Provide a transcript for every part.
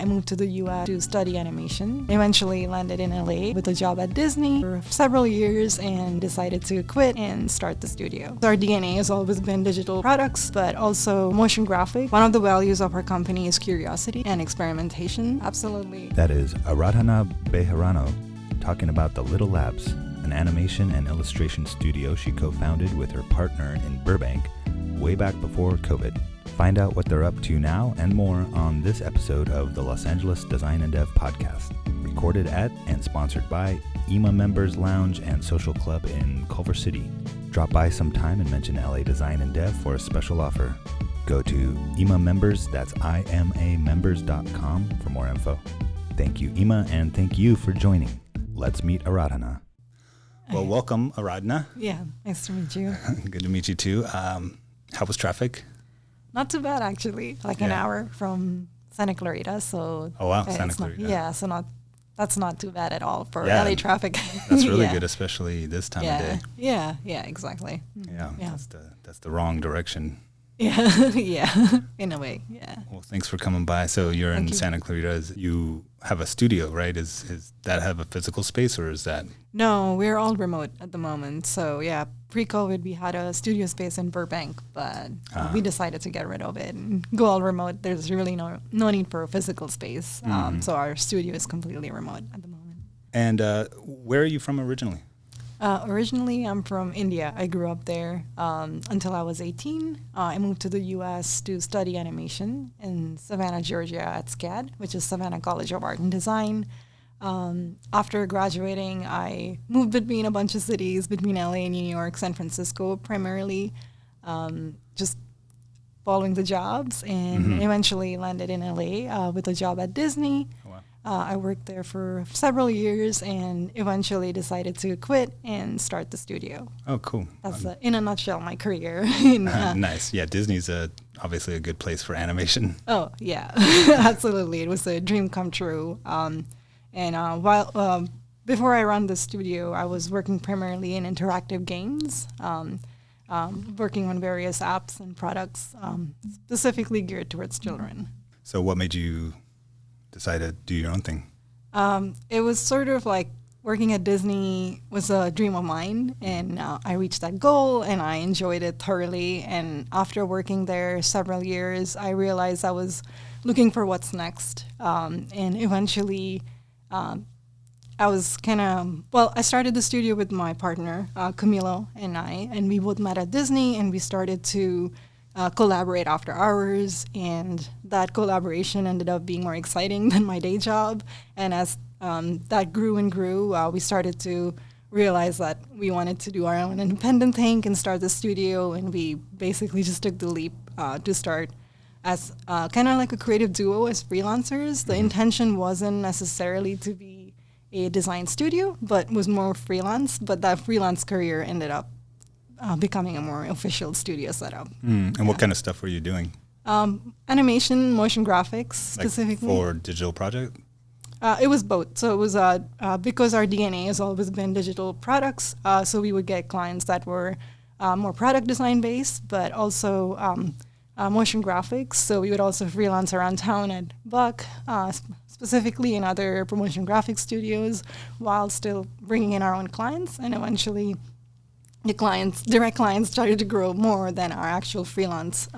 I moved to the US to study animation. Eventually landed in LA with a job at Disney for several years and decided to quit and start the studio. Our DNA has always been digital products, but also motion graphic. One of the values of our company is curiosity and experimentation. Absolutely. That is Aradhana Bejarano talking about the Little Labs, an animation and illustration studio she co-founded with her partner in Burbank way back before COVID. Find out what they're up to now and more on this episode of the Los Angeles Design and Dev podcast, recorded at and sponsored by IMA Members Lounge and Social Club in Culver City. Drop by sometime and mention LA Design and Dev for a special offer. Go to IMA Members, that's imamembers.com for more info. Thank you, IMA, and thank you for joining. Let's meet Aradhana. Well, welcome, Aradhana. Yeah, nice to meet you. Good to meet you too. How was traffic? Not too bad, actually. An hour from Santa Clarita, so... Oh, wow, Santa Clarita. That's not too bad at all for LA traffic. That's really good, especially this time of day. Yeah, exactly. Yeah. That's the wrong direction. Yeah, in a way, yeah. Well, thanks for coming by. So you're in Santa Clarita. You have a studio, right? Is that have a physical space, or is that? No, we're all remote at the moment. So yeah, pre-COVID we had a studio space in Burbank, but we decided to get rid of it and go all remote. There's really no need for a physical space. So our studio is completely remote at the moment. And where are you from originally? Originally, I'm from India. I grew up there until I was 18. I moved to the U.S. to study animation in Savannah, Georgia at SCAD, which is Savannah College of Art and Design. After graduating, I moved between a bunch of cities, between L.A., New York, San Francisco, primarily just following the jobs, and eventually landed in L.A. With a job at Disney. Oh, wow. I worked there for several years and eventually decided to quit and start the studio. Oh, cool. That's, in a nutshell, my career. Nice. Yeah, Disney's obviously a good place for animation. Oh, yeah. Absolutely. It was a dream come true. While before I ran the studio, I was working primarily in interactive games, working on various apps and products specifically geared towards children. So what made you decide to do your own thing? It was sort of like working at Disney was a dream of mine, and I reached that goal and I enjoyed it thoroughly. And after working there several years, I realized I was looking for what's next. And eventually I was I started the studio with my partner, Camilo, and we both met at Disney, and we started to collaborate after hours, and that collaboration ended up being more exciting than my day job. And as that grew and grew, we started to realize that we wanted to do our own independent thing and start the studio, and we basically just took the leap to start as kind of like a creative duo as freelancers. The intention wasn't necessarily to be a design studio, but was more freelance, but that freelance career ended up becoming a more official studio setup. And what kind of stuff were you doing? Animation, motion graphics, specifically. For digital project? It was both. So it was because our DNA has always been digital products, so we would get clients that were more product design based, but also motion graphics. So we would also freelance around town at Buck, specifically in other promotion graphics studios, while still bringing in our own clients. And eventually the direct clients started to grow more than our actual freelance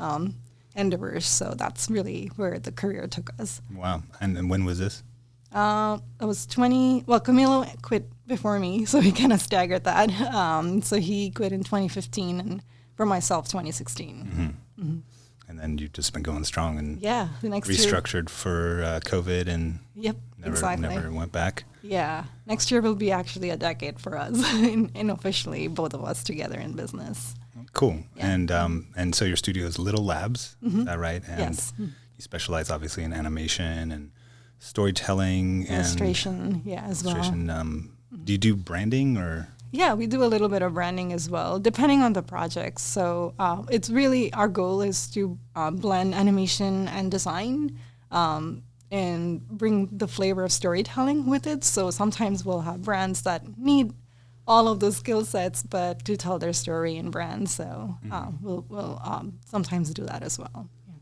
endeavors. So that's really where the career took us. Wow. And when was this? I was 20. Well, Camilo quit before me, so we kind of staggered that. So he quit in 2015, and for myself, 2016. And then you've just been going strong and the next restructured year for COVID and never went back. Yeah. Next year will be actually a decade for us, and officially both of us together in business. Cool. Yeah. And so your studio is Little Labs, is that right? And yes. You specialize obviously in animation and storytelling. Illustration, as well. Do you do branding or? Yeah, we do a little bit of branding as well, depending on the project. So it's really, our goal is to blend animation and design and bring the flavor of storytelling with it. So sometimes we'll have brands that need all of those skill sets, but to tell their story in brand. So we'll sometimes do that as well. Yeah.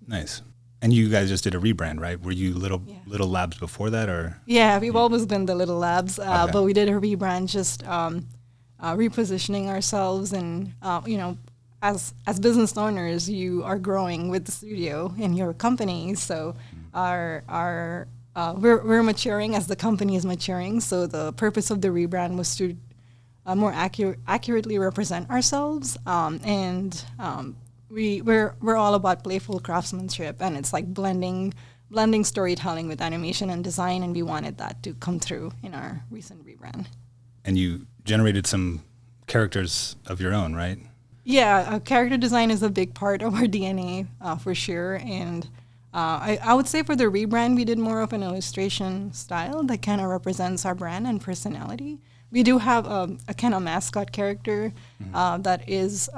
Nice. And you guys just did a rebrand, right? Were you Little Labs before that, or? Yeah, we've always been the Little Labs, but we did a rebrand, just repositioning ourselves, and as business owners, you are growing with the studio in your company, so we're maturing as the company is maturing. So the purpose of the rebrand was to more accurately represent ourselves, we're all about playful craftsmanship, and it's like blending storytelling with animation and design, and we wanted that to come through in our recent rebrand. And you generated some characters of your own, right? Yeah, character design is a big part of our DNA, for sure. And I would say for the rebrand, we did more of an illustration style that kind of represents our brand and personality. We do have a kind of mascot character that is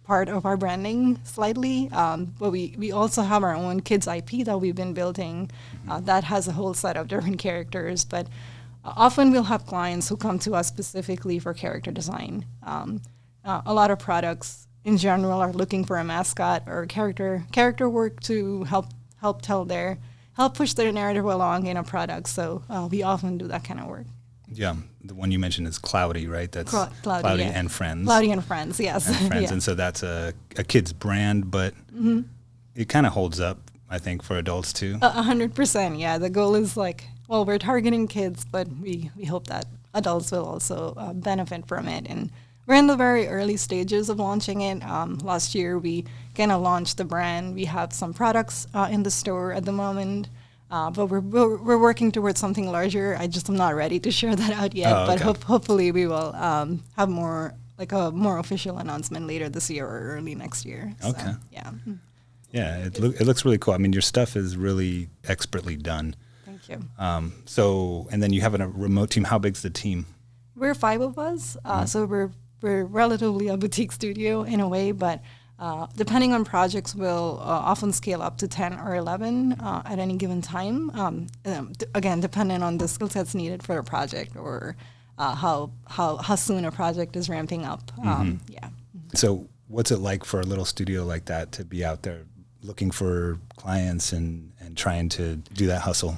part of our branding slightly, but we also have our own kids IP that we've been building that has a whole set of different characters. But often we'll have clients who come to us specifically for character design. A lot of products in general are looking for a mascot or character work to help push their narrative along in a product. So we often do that kind of work. Yeah, the one you mentioned is Cloudy, right? That's Cloudy and Friends. Cloudy and Friends, yes. And Friends, yeah. And so that's a kid's brand, but it kind of holds up, I think, for adults too. 100%, yeah. The goal is we're targeting kids, but we hope that adults will also benefit from it. And we're in the very early stages of launching it. Last year, we kind of launched the brand. We have some products in the store at the moment. But we're working towards something larger. I just am not ready to share that out yet. Okay. But hopefully we will have more a more official announcement later this year or early next year. Okay. So, yeah. Yeah, it looks really cool. I mean, your stuff is really expertly done. Thank you. And then you have a remote team. How big's the team? We're 5 of us, so we're relatively a boutique studio in a way, but. Depending on projects, we'll often scale up to 10 or 11 at any given time. Again, depending on the skill sets needed for a project or how soon a project is ramping up. Yeah. So what's it like for a little studio like that to be out there looking for clients and trying to do that hustle?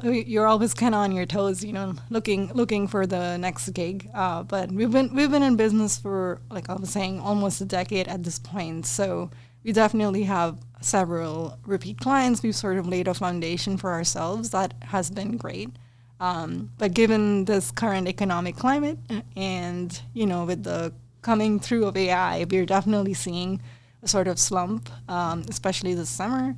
You're always kind of on your toes, looking for the next gig. But we've been in business for, like I was saying, almost a decade at this point. So we definitely have several repeat clients. We've sort of laid a foundation for ourselves that has been great. But given this current economic climate and, with the coming through of AI, we're definitely seeing a sort of slump, especially this summer.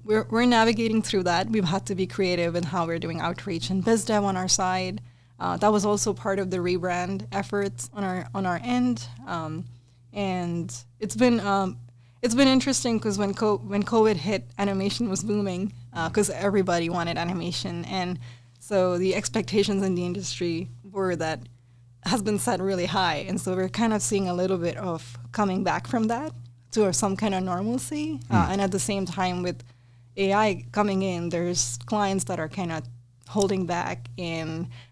We're navigating through that. We've had to be creative in how we're doing outreach and biz dev on our side. That was also part of the rebrand efforts on our end. And it's been interesting because when COVID hit, animation was booming because everybody wanted animation, and so the expectations in the industry were that has been set really high, and so we're kind of seeing a little bit of coming back from that to some kind of normalcy. And at the same time, with AI coming in, there's clients that are kind of holding back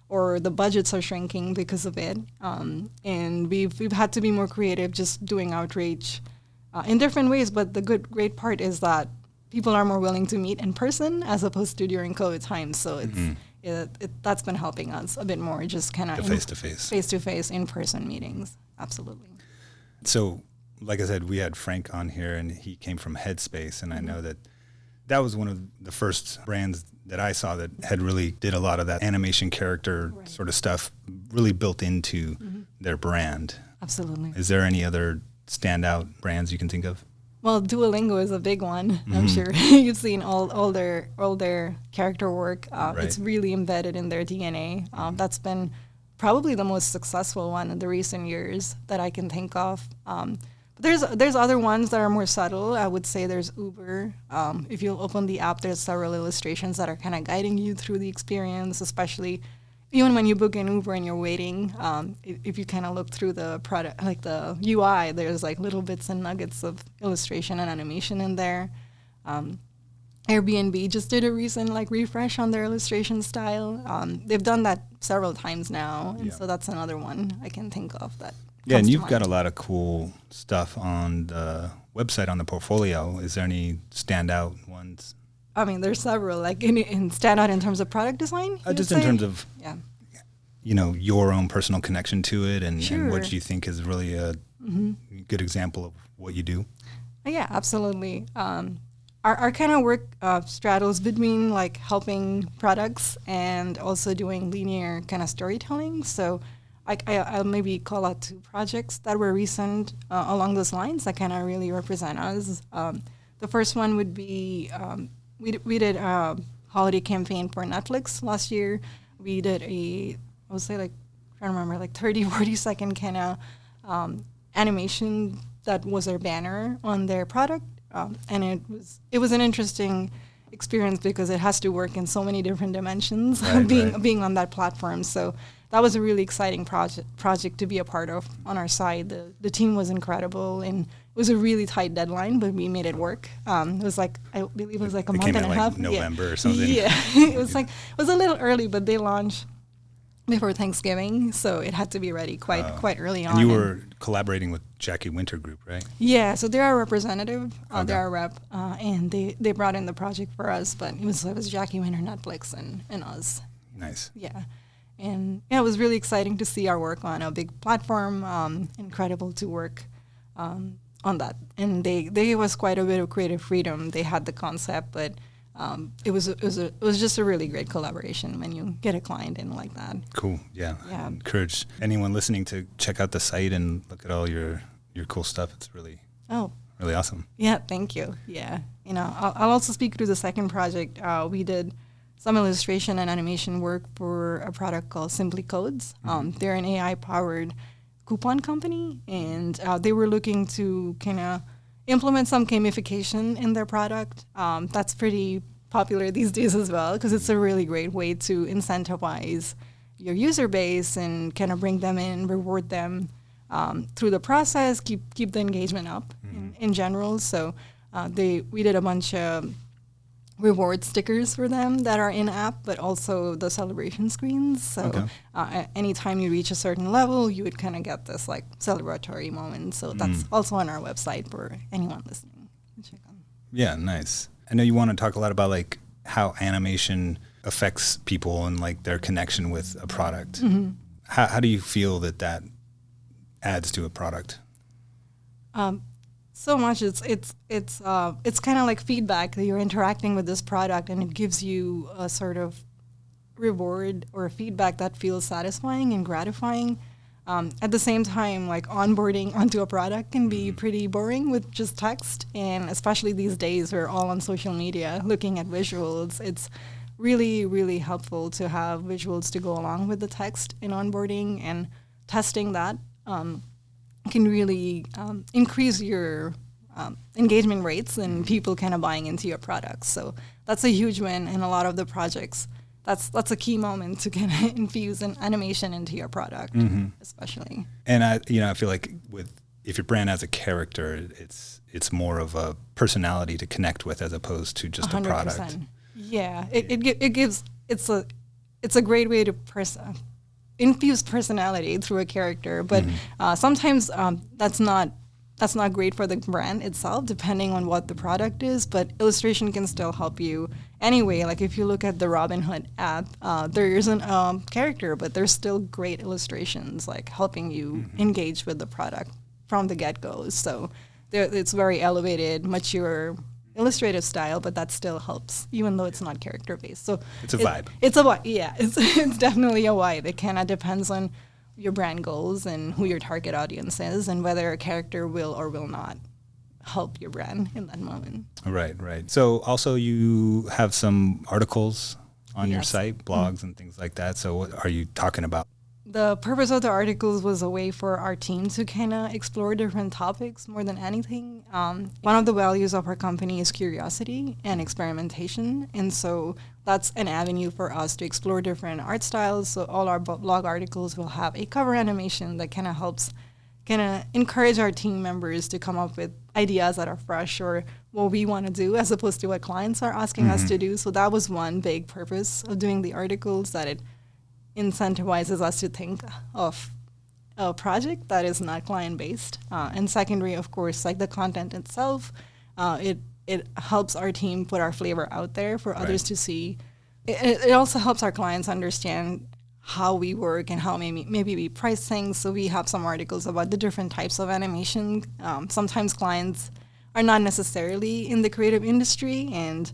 or the budgets are shrinking because of it. And we've had to be more creative, just doing outreach in different ways. But the great part is that people are more willing to meet in person as opposed to during COVID times. So that's been helping us a bit more, just kind of face-to-face, in-person meetings. Absolutely. So, like I said, we had Frank on here, and he came from Headspace, and I know that was one of the first brands that I saw that had really did a lot of that animation character sort of stuff really built into their brand. Absolutely. Is there any other standout brands you can think of? Well, Duolingo is a big one. I'm sure you've seen all their character work. It's really embedded in their DNA. That's been probably the most successful one in the recent years that I can think of. But there's other ones that are more subtle. I would say there's Uber. If you open the app, there's several illustrations that are kind of guiding you through the experience, especially even when you book an Uber and you're waiting. If you kind of look through the product, like the UI, there's like little bits and nuggets of illustration and animation in there. Airbnb just did a recent refresh on their illustration style. They've done that several times now, and so that's another one I can think of that. Yeah, and you've got a lot of cool stuff on the website on the portfolio. Is there any standout ones? I mean, there's several, like in standout in terms of product design? Just in terms of, yeah, your own personal connection to it and what you think is really a good example of what you do. Yeah, absolutely. Our kind of work straddles between like helping products and also doing linear kind of storytelling. So I'll maybe call out 2 projects that were recent along those lines that kind of really represent us. The first one would be we did a holiday campaign for Netflix last year. We did I would say like, trying to remember, like 30, 40 second kind of animation that was their banner on their product. And it was an interesting experience because it has to work in so many different dimensions being on that platform. So that was a really exciting project to be a part of on our side. The team was incredible, and it was a really tight deadline, but we made it work. It was like, I believe it was like a month and a half. November or something. Yeah, it was a little early, but they launched before Thanksgiving, so it had to be ready quite early on. And you were collaborating with Jackie Winter Group, right? Yeah, so they're our representative, they're our rep, and they brought in the project for us, but it was Jackie Winter, Netflix, and us. Nice. Yeah. And it was really exciting to see our work on a big platform. Incredible to work on that. And they gave us quite a bit of creative freedom. They had the concept, but it was just a really great collaboration when you get a client in like that. Cool. Yeah. I encourage anyone listening to check out the site and look at all your cool stuff. It's really awesome. Yeah. Thank you. Yeah. I'll also speak to the second project. We did some illustration and animation work for a product called Simply Codes. They're an AI-powered coupon company, and they were looking to kind of implement some gamification in their product. That's pretty popular these days as well, because it's a really great way to incentivize your user base and kind of bring them in, reward them through the process, keep the engagement up in general. So we did a bunch of reward stickers for them that are in-app, but also the celebration screens. So anytime you reach a certain level, you would kind of get this like celebratory moment. So that's also on our website for anyone listening to check on. Yeah, nice. I know you want to talk a lot about like how animation affects people and like their connection with a product. Mm-hmm. How do you feel that adds to a product? So much. It's kind of like feedback that you're interacting with this product, and it gives you a sort of reward or feedback that feels satisfying and gratifying. At the same time, like onboarding onto a product can be pretty boring with just text, and especially these days we're all on social media looking at visuals. It's really, really helpful to have visuals to go along with the text in onboarding, and testing that can really increase your engagement rates and people kind of buying into your products. So that's a huge win in a lot of the projects. That's a key moment to kind of infuse an animation into your product, especially. And I feel like if your brand has a character, it's more of a personality to connect with as opposed to just 100%. A product. Yeah, it's a great way to infuse personality through a character, but sometimes that's not great for the brand itself, depending on what the product is. But illustration can still help you anyway. Like if you look at the Robinhood app, there isn't a character, but there's still great illustrations, like helping you engage with the product from the get-go. So it's very elevated, mature, illustrative style, but that still helps, even though it's not character-based. So it's a vibe. It's a vibe. Yeah, it's definitely a vibe. It kind of depends on your brand goals and who your target audience is, and whether a character will or will not help your brand in that moment. Right. So also you have some articles on your site, blogs and things like that. So what are you talking about? The purpose of the articles was a way for our team to kind of explore different topics more than anything. One of the values of our company is curiosity and experimentation. And so that's an avenue for us to explore different art styles. So all our blog articles will have a cover animation that kind of helps encourage our team members to come up with ideas that are fresh or what we want to do as opposed to what clients are asking us to do. So that was one big purpose of doing the articles, that it incentivizes us to think of a project that is not client-based. And secondary, of course, like the content itself, it helps our team put our flavor out there for others to see. It also helps our clients understand how we work and how maybe we price things. So we have some articles about the different types of animation. Sometimes clients are not necessarily in the creative industry, and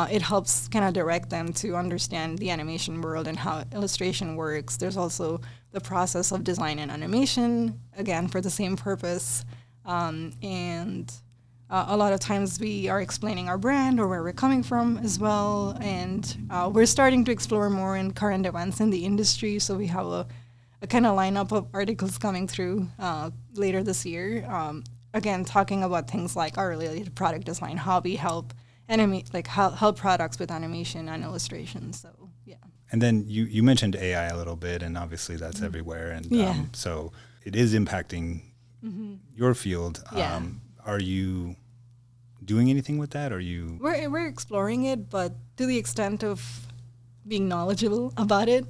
it helps kind of direct them to understand the animation world and how illustration works. There's also the process of design and animation, again, for the same purpose. And a lot of times we are explaining our brand or where we're coming from as well. And we're starting to explore more in current events in the industry. So we have a kind of lineup of articles coming through later this year. Again, talking about things like our related product design, how we help help products with animation and illustration. So, yeah. And then you mentioned AI a little bit, and obviously that's everywhere. And so it is impacting your field. Yeah. Are you doing anything with that? We're exploring it, but to the extent of being knowledgeable about it,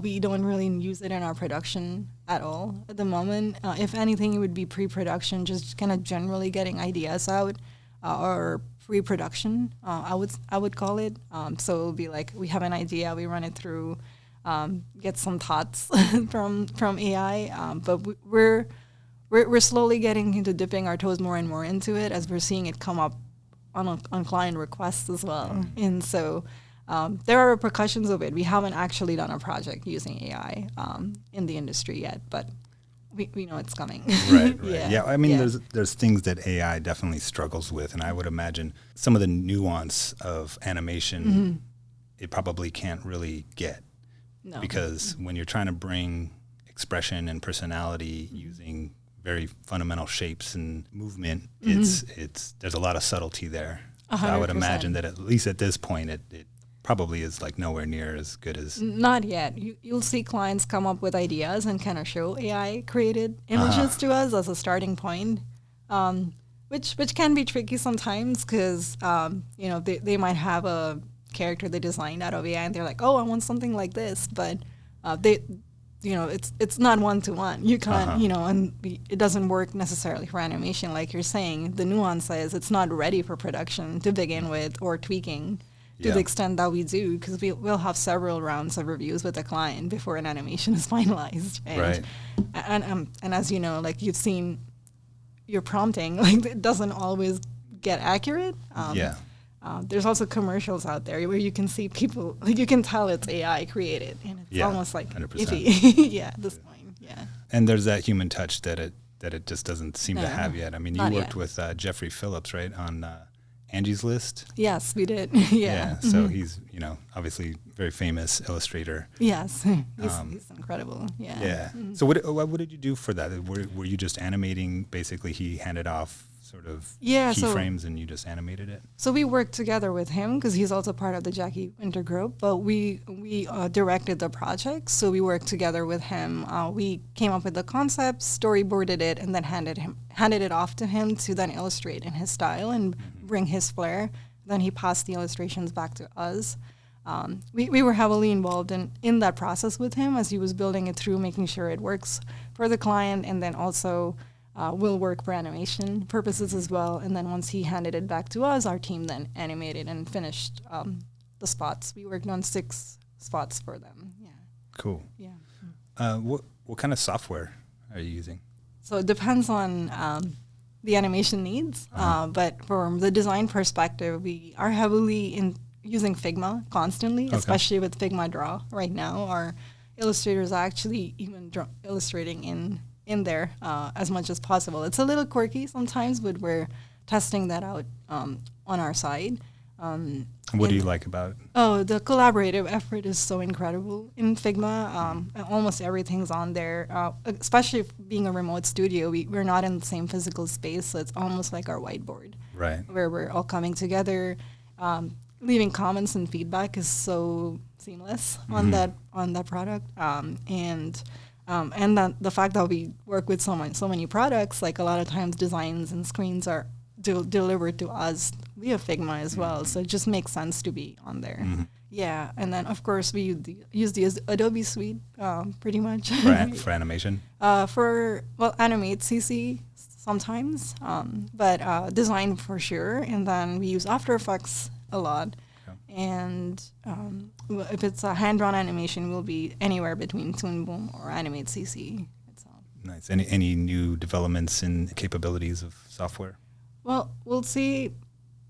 we don't really use it in our production at all at the moment. If anything, it would be pre-production, just kind of generally getting ideas out, or pre-production, I would call it. So it'll be like we have an idea, we run it through, get some thoughts from AI, but we're slowly getting into dipping our toes more and more into it as we're seeing it come up on client requests as well. And so there are repercussions of it. We haven't actually done a project using AI in the industry yet, but we know it's coming. Right. Yeah. I mean, there's things that AI definitely struggles with, and I would imagine some of the nuance of animation, it probably can't really get. No. Because when you're trying to bring expression and personality using very fundamental shapes and movement, it's there's a lot of subtlety there. So I would imagine that at least at this point, it probably is like nowhere near as good as... Not yet. You'll see clients come up with ideas and kind of show AI created images to us as a starting point, which can be tricky sometimes because they might have a character they designed out of AI and they're like, oh, I want something like this, but it's not one-to-one. You can't, and it doesn't work necessarily for animation. Like you're saying, the nuance is it's not ready for production to begin with or tweaking to the extent that we do, because we'll have several rounds of reviews with the client before an animation is finalized. And as you know, like you've seen your prompting, like it doesn't always get accurate. There's also commercials out there where you can see people, like you can tell it's AI created, and it's almost like 100%. Iffy. At this point, And there's that human touch that it just doesn't seem to have yet. I mean, you worked with Jeffrey Phillips, right, on Angie's List? Yes, we did. So he's, obviously very famous illustrator. Yes, he's incredible. So what did you do for that? Were you just animating? Basically, he handed off sort of keyframes and you just animated it? So we worked together with him because he's also part of the Jackie Winter group, but we directed the project. So we worked together with him. We came up with the concept, storyboarded it, and then handed it off to him to then illustrate in his style and bring his flair. Then he passed the illustrations back to us. We were heavily involved in that process with him as he was building it through, making sure it works for the client, and then also will work for animation purposes as well. And then once he handed it back to us, our team then animated and finished the spots. We worked on 6 spots for them. Cool. What kind of software are you using? So it depends on the animation needs, but from the design perspective, we are heavily using Figma constantly, especially with Figma Draw right now. Our illustrators are actually even illustrating in there as much as possible. It's a little quirky sometimes, but we're testing that out on our side. What do you like about it? Oh, the collaborative effort is so incredible in Figma. Almost everything's on there, especially being a remote studio. We're not in the same physical space, so it's almost like our whiteboard, right? Where we're all coming together. Leaving comments and feedback is so seamless on that product, and that the fact that we work with so many products, like a lot of times designs and screens are delivered to us via Figma as well. So it just makes sense to be on there. Yeah, and then of course we use the Adobe Suite pretty much For animation? for Animate CC sometimes, but design for sure. And then we use After Effects a lot. Okay. And if it's a hand-drawn animation, we'll be anywhere between Toon Boom or Animate CC itself. Nice. Any new developments in capabilities of software? Well, we'll see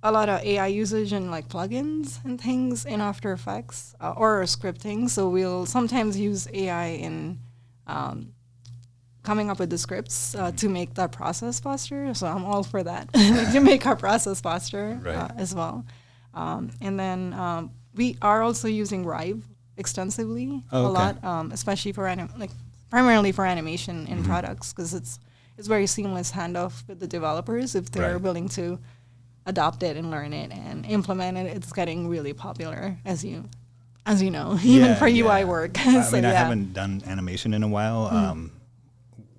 a lot of AI usage and like plugins and things in After Effects or scripting. So we'll sometimes use AI in coming up with the scripts to make that process faster. So I'm all for that, to make our process faster as well. And then we are also using Rive extensively a lot, especially for primarily for animation in products, because it's very seamless handoff with the developers if they're willing to adopt it and learn it and implement it. It's getting really popular, as you know, even for UI work. I haven't done animation in a while.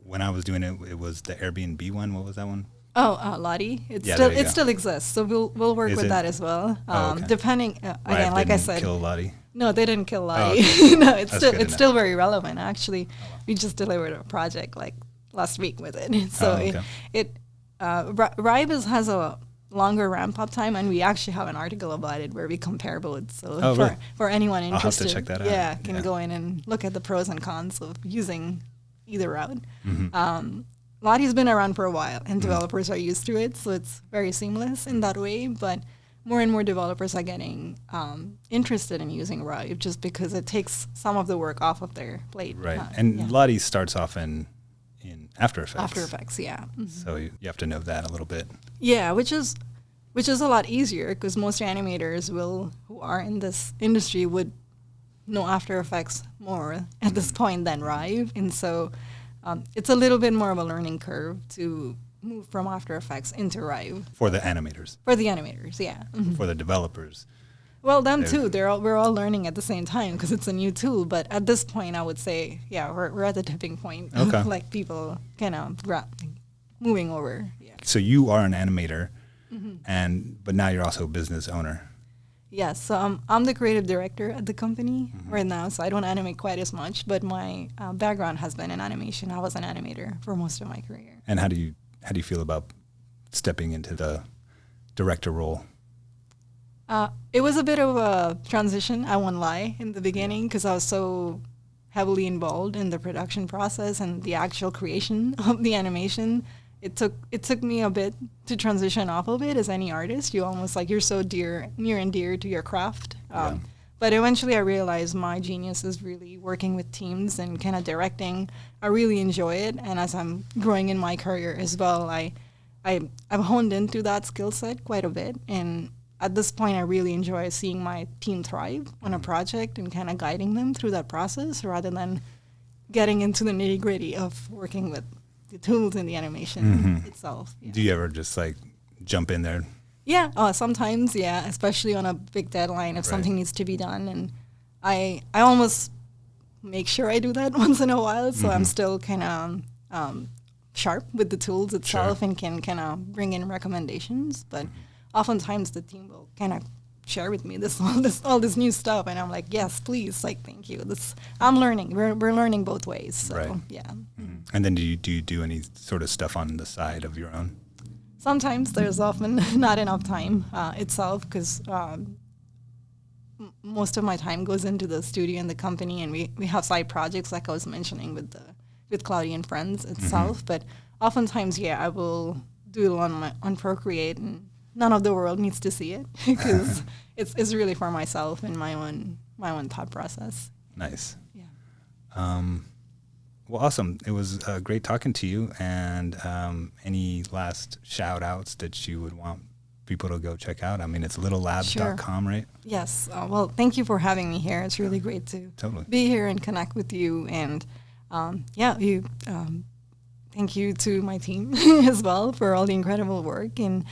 When I was doing it, it was the Airbnb one. What was that one? Oh, Lottie. It still exists, so we'll work with that as well. Depending again, like I said, kill Lottie. No, they didn't kill Lottie. No, it's still very relevant. Actually, we just delivered a project like last week with it. So Rive has a longer ramp up time, and we actually have an article about it where we compare both. So for anyone interested, I'll have to check that out. Can go in and look at the pros and cons of using either route. Lottie's been around for a while, and developers are used to it, so it's very seamless in that way. But more and more developers are getting interested in using Rive just because it takes some of the work off of their plate. Right, Lottie starts off in After Effects. After Effects, yeah. So you have to know that a little bit. Yeah, which is a lot easier because most animators who are in this industry would know After Effects more at this point than Rive, and so it's a little bit more of a learning curve to move from After Effects into Rive. For the animators. For the animators, yeah. For the developers. Well, them too. We're all learning at the same time because it's a new tool. But at this point, I would say, we're at the tipping point of like people kind of moving over. Yeah. So you are an animator, but now you're also a business owner. Yes, so I'm the creative director at the company right now, so I don't animate quite as much, but my background has been in animation. I was an animator for most of my career. And how do you feel about stepping into the director role? It was a bit of a transition, I won't lie, in the beginning, because I was so heavily involved in the production process and the actual creation of the animation. It took me a bit to transition off of it. As any artist, you almost you're so near and dear to your craft. But eventually I realized my genius is really working with teams and kind of directing. I really enjoy it. And as I'm growing in my career as well, I've honed into that skill set quite a bit. And at this point, I really enjoy seeing my team thrive on a project and kind of guiding them through that process rather than getting into the nitty-gritty of working with the tools in the animation itself. Yeah. Do you ever just jump in there? Yeah, sometimes, yeah, especially on a big deadline if something needs to be done. And I almost make sure I do that once in a while, so I'm still kind of sharp with the tools itself and can kind of bring in recommendations. But oftentimes the team will kind of share with me all this new stuff, and I'm like, yes, please, thank you. I'm learning. We're learning both ways. So yeah. And then do you do any sort of stuff on the side of your own? Sometimes there's often not enough time itself because most of my time goes into the studio and the company, and we have side projects like I was mentioning with Cloudy and Friends itself. But oftentimes, I will do it on Procreate, and none of the world needs to see it because it's really for myself and my own thought process. Nice. Yeah. Well, awesome. It was great talking to you. And any last shout outs that you would want people to go check out? I mean, it's littlelabs.com, right? Yes. Well, thank you for having me here. It's really great to be here and connect with you. And thank you to my team as well for all the incredible work. And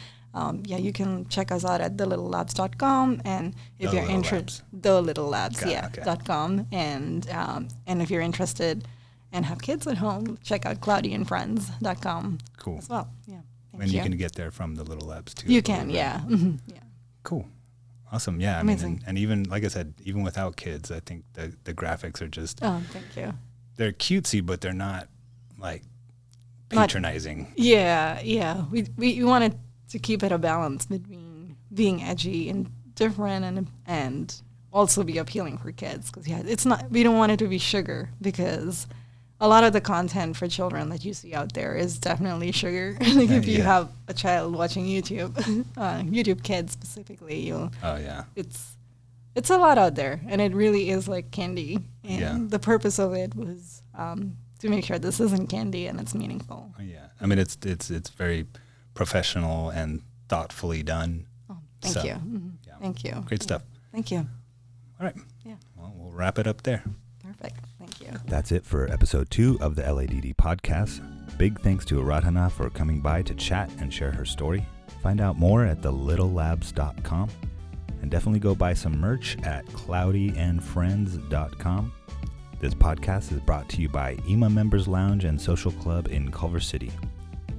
you can check us out at thelittlelabs.com, and if you're interested, thelittlelabs.com, and if you're interested and have kids at home, check out cloudyandfriends.com. Cool. As well. Yeah. And you can get there from the Little Labs too. You can, yeah. Yeah. Cool. Awesome. Yeah. Amazing. I mean, and even, like I said, even without kids, I think the graphics are just, Oh, thank you. they're cutesy, but they're not like patronizing. Yeah. We wanted to keep it a balance between being edgy and different and also be appealing for kids. Because we don't want it to be sugar, because a lot of the content for children that you see out there is definitely sugar. Like if you have a child watching YouTube, YouTube Kids specifically, it's a lot out there, and it really is like candy. And the purpose of it was to make sure this isn't candy and it's meaningful. Yeah, I mean it's very professional and thoughtfully done. Oh, thank you. Mm-hmm. Yeah. Thank you. Great stuff. Thank you. All right. Yeah. Well, we'll wrap it up there. Perfect. Thank you. That's it for episode 2 of the LADD podcast. Big thanks to Aradhana for coming by to chat and share her story. Find out more at thelittlelabs.com, and definitely go buy some merch at cloudyandfriends.com. This podcast is brought to you by EMA Members Lounge and Social Club in Culver City.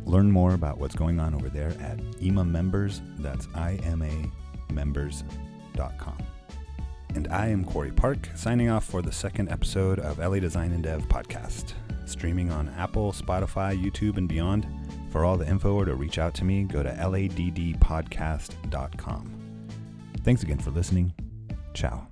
Learn more about what's going on over there at EMA Members, that's IMA members.com. And I am Corey Park, signing off for the second episode of LA Design and Dev podcast, streaming on Apple, Spotify, YouTube, and beyond. For all the info or to reach out to me, go to laddpodcast.com. Thanks again for listening. Ciao.